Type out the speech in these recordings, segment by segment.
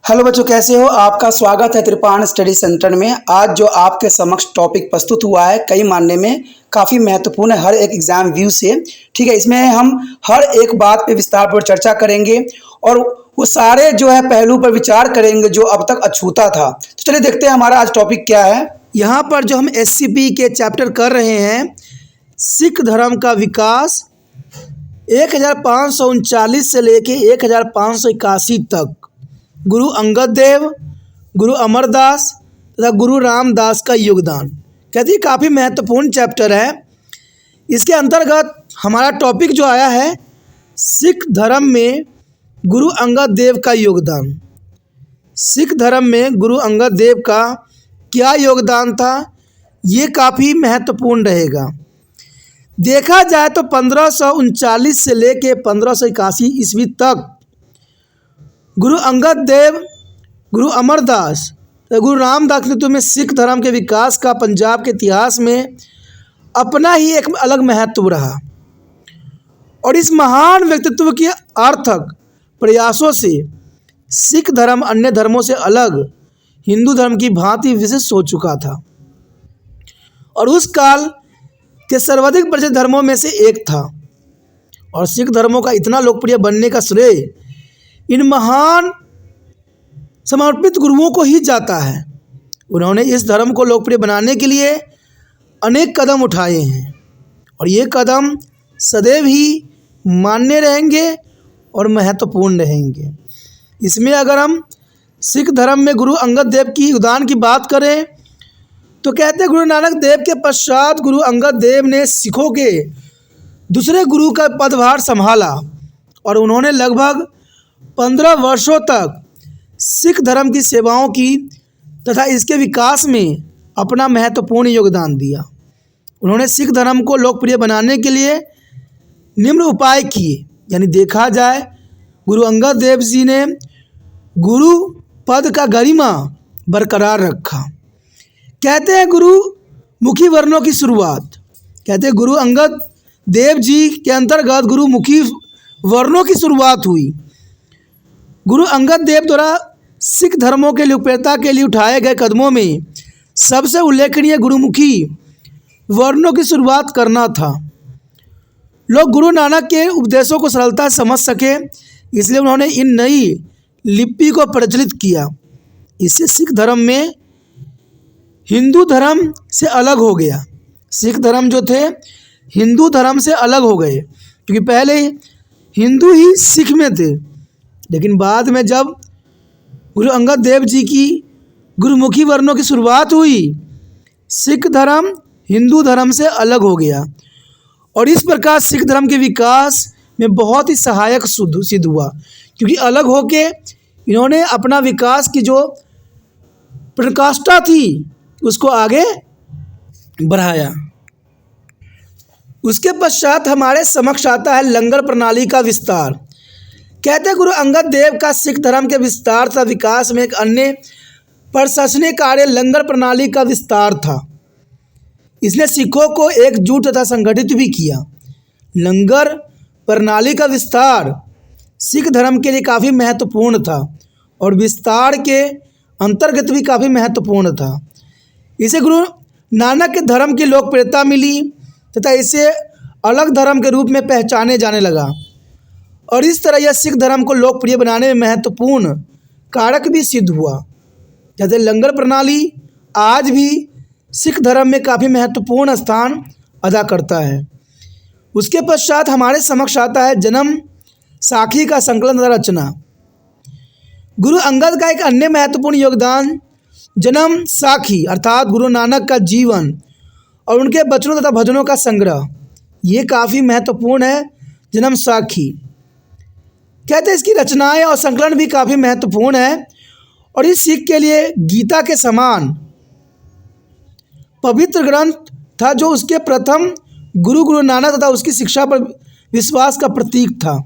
Hello बच्चों, कैसे हो? आपका स्वागत है त्रिपाण स्टडी सेंटर में। आज जो आपके समक्ष टॉपिक प्रस्तुत हुआ है कई मानने में काफ़ी महत्वपूर्ण है हर एक एग्जाम व्यू से। ठीक है, इसमें हम हर एक बात पे विस्तार पर चर्चा करेंगे और वो सारे जो है पहलू पर विचार करेंगे जो अब तक अछूता था। तो चलिए देखते हैं हमारा आज टॉपिक क्या है। यहाँ पर जो हम एससीपी के चैप्टर कर रहे हैं, सिख धर्म का विकास 1539 से लेके 1581 तक, गुरु अंगद देव, गुरु अमरदास तथा गुरु रामदास का योगदान। कहते हैं काफ़ी महत्वपूर्ण चैप्टर है। इसके अंतर्गत हमारा टॉपिक जो आया है, सिख धर्म में गुरु अंगद देव का योगदान। सिख धर्म में गुरु अंगद देव का क्या योगदान था, ये काफ़ी महत्वपूर्ण रहेगा। देखा जाए तो 1539 से लेके 1581 ईस्वी तक गुरु अंगद देव, गुरु अमरदास, गुरु रामदास के नेतृत्व में सिख धर्म के विकास का पंजाब के इतिहास में अपना ही एक अलग महत्व रहा और इस महान व्यक्तित्व के अर्थक प्रयासों से सिख धर्म अन्य धर्मों से अलग हिंदू धर्म की भांति विशिष्ट हो चुका था और उस काल के सर्वाधिक प्रचलित धर्मों में से एक था। और सिख धर्मों का इतना लोकप्रिय बनने का श्रेय इन महान समर्पित गुरुओं को ही जाता है। उन्होंने इस धर्म को लोकप्रिय बनाने के लिए अनेक कदम उठाए हैं और ये कदम सदैव ही मान्य रहेंगे और महत्वपूर्ण रहेंगे। इसमें अगर हम सिख धर्म में गुरु अंगद देव की योगदान की बात करें तो कहते हैं गुरु नानक देव के पश्चात गुरु अंगद देव ने सिखों के दूसरे गुरु का पदभार संभाला और उन्होंने लगभग 15 वर्षों तक सिख धर्म की सेवाओं की तथा इसके विकास में अपना महत्वपूर्ण योगदान दिया। उन्होंने सिख धर्म को लोकप्रिय बनाने के लिए निम्न उपाय किए। यानी देखा जाए, गुरु अंगद देव जी ने गुरु पद का गरिमा बरकरार रखा। कहते हैं गुरु मुखी वर्णों की शुरुआत। कहते हैं गुरु अंगद देव जी के अंतर्गत गुरु मुखी वर्णों की शुरुआत हुई। गुरु अंगद देव द्वारा सिख धर्मों के लोकप्रियता के लिए उठाए गए कदमों में सबसे उल्लेखनीय गुरुमुखी वर्णों की शुरुआत करना था। लोग गुरु नानक के उपदेशों को सरलता से समझ सके, इसलिए उन्होंने इन नई लिपि को प्रचलित किया। इससे सिख धर्म में हिंदू धर्म से अलग हो गया। सिख धर्म जो थे हिंदू धर्म से अलग हो गए, क्योंकि पहले हिंदू ही सिख में थे, लेकिन बाद में जब गुरु अंगद देव जी की गुरुमुखी वर्णों की शुरुआत हुई, सिख धर्म हिंदू धर्म से अलग हो गया और इस प्रकार सिख धर्म के विकास में बहुत ही सहायक सिद्ध हुआ, क्योंकि अलग होके इन्होंने अपना विकास की जो प्रकाष्ठा थी उसको आगे बढ़ाया। उसके पश्चात हमारे समक्ष आता है लंगर प्रणाली का विस्तार। कहते हैं गुरु अंगद देव का सिख धर्म के विस्तार तथा विकास में एक अन्य प्रशासनिक कार्य लंगर प्रणाली का विस्तार था। इसने सिखों को एकजुट तथा संगठित भी किया। लंगर प्रणाली का विस्तार सिख धर्म के लिए काफ़ी महत्वपूर्ण था और विस्तार के अंतर्गत भी काफ़ी महत्वपूर्ण था। इसे गुरु नानक के धर्म की लोकप्रियता मिली तथा इसे अलग धर्म के रूप में पहचाने जाने लगा और इस तरह यह सिख धर्म को लोकप्रिय बनाने में महत्वपूर्ण कारक भी सिद्ध हुआ। जैसे लंगर प्रणाली आज भी सिख धर्म में काफ़ी महत्वपूर्ण स्थान अदा करता है। उसके पश्चात हमारे समक्ष आता है जन्म साखी का संकलन तथा रचना। गुरु अंगद का एक अन्य महत्वपूर्ण योगदान जन्म साखी अर्थात गुरु नानक का जीवन और उनके वचनों तथा भजनों का संग्रह, ये काफ़ी महत्वपूर्ण है। जन्म साखी कहते हैं इसकी रचनाएं और संकलन भी काफ़ी महत्वपूर्ण है और इस सिख के लिए गीता के समान पवित्र ग्रंथ था जो उसके प्रथम गुरु नानक तथा उसकी शिक्षा पर विश्वास का प्रतीक था।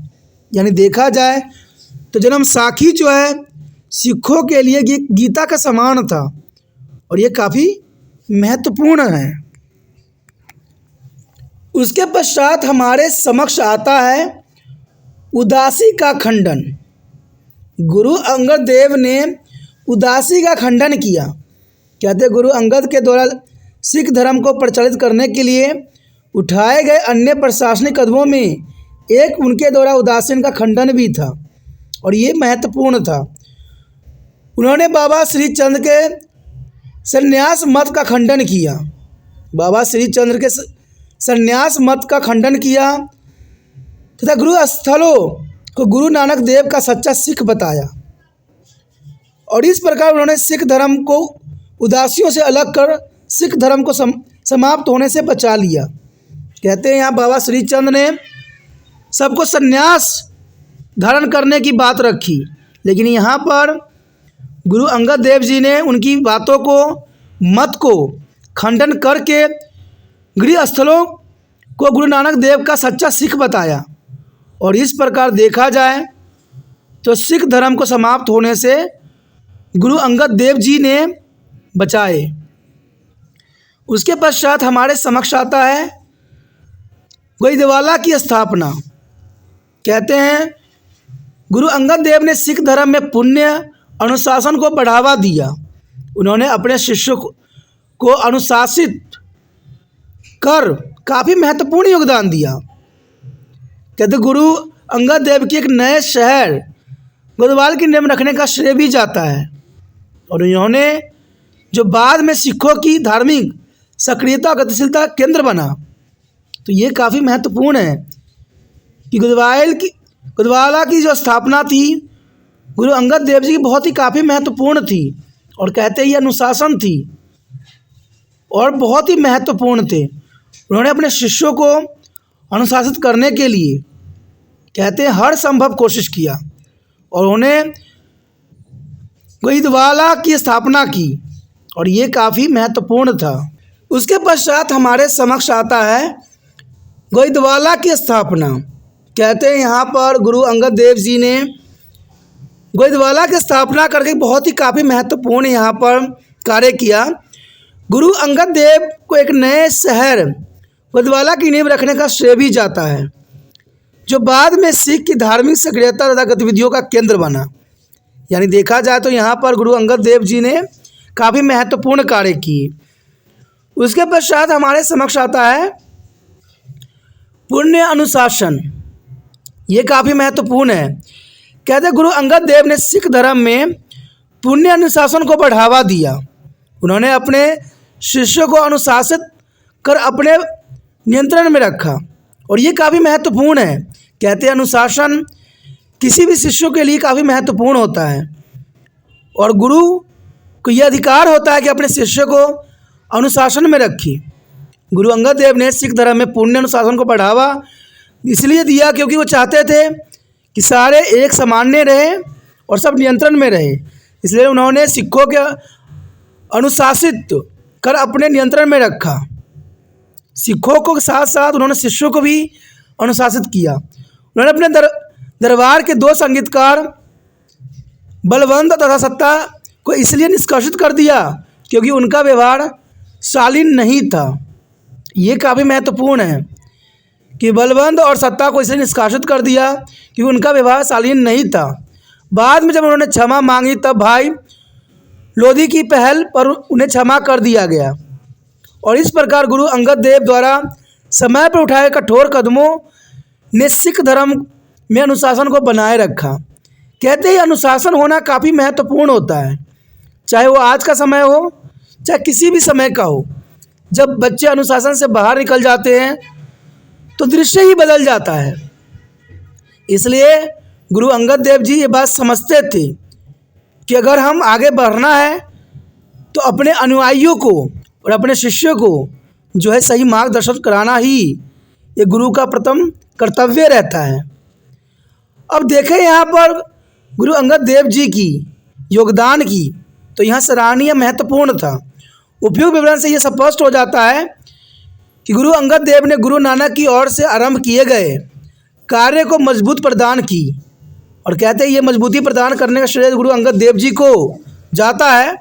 यानी देखा जाए तो जन्म साखी जो है सिखों के लिए गीता का समान था और ये काफ़ी महत्वपूर्ण है। उसके पश्चात हमारे समक्ष आता है उदासी का खंडन। गुरु अंगद देव ने उदासी का खंडन किया। कहते गुरु अंगद के द्वारा सिख धर्म को प्रचलित करने के लिए उठाए गए अन्य प्रशासनिक कदमों में एक उनके द्वारा उदासीन का खंडन भी था और ये महत्वपूर्ण था। उन्होंने बाबा श्री चंद्र के संन्यास मत का खंडन किया। बाबा श्री चंद्र के संन्यास मत का खंडन किया तथा गुरु स्थलों को गुरु नानक देव का सच्चा सिख बताया और इस प्रकार उन्होंने सिख धर्म को उदासियों से अलग कर सिख धर्म को समाप्त होने से बचा लिया। कहते हैं यहाँ बाबा श्री चंद्र ने सबको संन्यास धारण करने की बात रखी, लेकिन यहाँ पर गुरु अंगद देव जी ने उनकी बातों को मत को खंडन करके गृह स्थलों को गुरु नानक देव का सच्चा सिख बताया और इस प्रकार देखा जाए तो सिख धर्म को समाप्त होने से गुरु अंगद देव जी ने बचाए। उसके पश्चात हमारे समक्ष आता है गोइंदवाला की स्थापना। कहते हैं गुरु अंगद देव ने सिख धर्म में पुण्य अनुशासन को बढ़ावा दिया। उन्होंने अपने शिष्यों को अनुशासित कर काफ़ी महत्वपूर्ण योगदान दिया। कहते गुरु अंगद देव की एक नए शहर गोइंदवाल की नींव रखने का श्रेय भी जाता है और इन्होंने जो बाद में सिखों की धार्मिक सक्रियता गतिशीलता केंद्र बना, तो ये काफ़ी महत्वपूर्ण है कि गोइंदवाला की जो स्थापना थी गुरु अंगद देव जी की बहुत ही काफ़ी महत्वपूर्ण थी और कहते ये अनुशासन थी और बहुत ही महत्वपूर्ण थे। उन्होंने अपने शिष्यों को अनुशासित करने के लिए कहते हैं हर संभव कोशिश किया और उन्होंने गोइंदवाला की स्थापना की और ये काफ़ी महत्वपूर्ण था। उसके पश्चात हमारे समक्ष आता है गोइंदवाला की स्थापना। कहते हैं यहाँ पर गुरु अंगद देव जी ने गोइंदवाला की स्थापना करके बहुत ही काफ़ी महत्वपूर्ण यहाँ पर कार्य किया। गुरु अंगद देव को एक नए शहर गोइंदवाला की नींव रखने का श्रेय भी जाता है, जो बाद में सिख की धार्मिक सक्रियता तथा गतिविधियों का केंद्र बना। यानी देखा जाए तो यहाँ पर गुरु अंगद देव जी ने काफ़ी महत्वपूर्ण कार्य किए। उसके पश्चात हमारे समक्ष आता है पुण्य अनुशासन। ये काफ़ी महत्वपूर्ण है। कहते हैं गुरु अंगद देव ने सिख धर्म में पुण्य अनुशासन को बढ़ावा दिया। उन्होंने अपने शिष्यों को अनुशासित कर अपने नियंत्रण में रखा और ये काफ़ी महत्वपूर्ण है। कहते हैं अनुशासन किसी भी शिष्यों के लिए काफ़ी महत्वपूर्ण होता है और गुरु को यह अधिकार होता है कि अपने शिष्य को अनुशासन में रखे। गुरु अंगद देव ने सिख धर्म में पुण्य अनुशासन को बढ़ावा इसलिए दिया क्योंकि वो चाहते थे कि सारे एक सामान्य रहे और सब नियंत्रण में रहे। इसलिए उन्होंने सिखों के अनुशासित कर अपने नियंत्रण में रखा। सिखों को साथ साथ उन्होंने शिष्यों को भी अनुशासित किया। उन्होंने अपने दरबार के 2 संगीतकार बलवंत तथा सत्ता को इसलिए निष्कासित कर दिया क्योंकि उनका व्यवहार शालीन नहीं था। ये काफ़ी महत्वपूर्ण है कि बलवंत और सत्ता को इसलिए निष्कासित कर दिया क्योंकि उनका व्यवहार शालीन नहीं था। बाद में जब उन्होंने क्षमा मांगी तब भाई लोधी की पहल पर उन्हें क्षमा कर दिया गया और इस प्रकार गुरु अंगद देव द्वारा समय पर उठाए कठोर कदमों ने सिख धर्म में अनुशासन को बनाए रखा। कहते हैं अनुशासन होना काफ़ी महत्वपूर्ण होता है, चाहे वो आज का समय हो चाहे किसी भी समय का हो। जब बच्चे अनुशासन से बाहर निकल जाते हैं तो दृश्य ही बदल जाता है। इसलिए गुरु अंगद देव जी ये बात समझते थे कि अगर हम आगे बढ़ना है तो अपने अनुयायियों को और अपने शिष्यों को जो है सही मार्गदर्शन कराना ही ये गुरु का प्रथम कर्तव्य रहता है। अब देखें यहाँ पर गुरु अंगद देव जी की योगदान की तो यहाँ सराहनीय महत्वपूर्ण था। उपयुक्त विवरण से यह स्पष्ट हो जाता है कि गुरु अंगद देव ने गुरु नानक की ओर से आरंभ किए गए कार्य को मजबूत प्रदान की और कहते हैं ये मजबूती प्रदान करने का श्रेय गुरु अंगद देव जी को जाता है।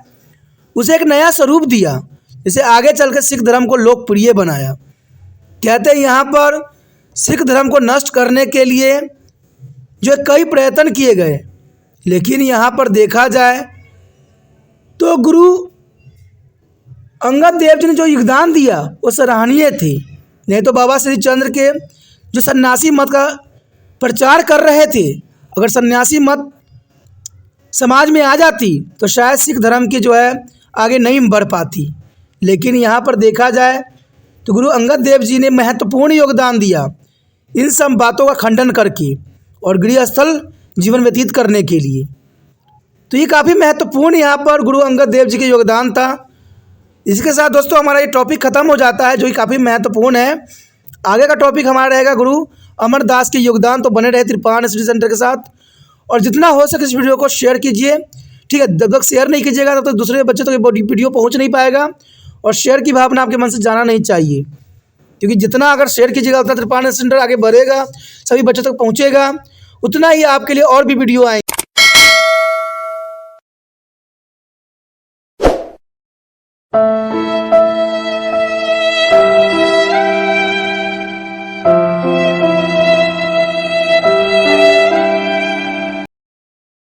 उसे एक नया स्वरूप दिया, जिसे आगे चलकर सिख धर्म को लोकप्रिय बनाया। कहते हैं यहाँ पर सिख धर्म को नष्ट करने के लिए जो कई प्रयत्न किए गए, लेकिन यहाँ पर देखा जाए तो गुरु अंगद देव जी ने जो योगदान दिया वो सराहनीय थे। नहीं तो बाबा श्री चंद्र के जो सन्यासी मत का प्रचार कर रहे थे, अगर सन्यासी मत समाज में आ जाती तो शायद सिख धर्म की जो है आगे नहीं बढ़ पाती। लेकिन यहाँ पर देखा जाए तो गुरु अंगद देव जी ने महत्वपूर्ण योगदान दिया इन सब बातों का खंडन करके और गृहस्थल जीवन व्यतीत करने के लिए। तो ये काफ़ी महत्वपूर्ण यहाँ पर गुरु अंगद देव जी के योगदान था। इसके साथ दोस्तों हमारा ये टॉपिक ख़त्म हो जाता है, जो कि काफ़ी महत्वपूर्ण है। आगे का टॉपिक हमारा रहेगा गुरु अमरदास के योगदान। तो बने रहे तिरपान स्टडी सेंटर के साथ, और जितना हो सके इस वीडियो को शेयर कीजिए, ठीक है। जब तक शेयर नहीं कीजिएगा तब तक दूसरे बच्चे तक तो वीडियो पहुंच नहीं पाएगा, और शेयर की भावना आपके मन से जाना नहीं चाहिए, क्योंकि जितना अगर शेयर कीजिएगा उतना तिरपान सेंटर आगे बढ़ेगा, सभी बच्चों तक पहुँचेगा, उतना ही आपके लिए और भी वीडियो आएंगे।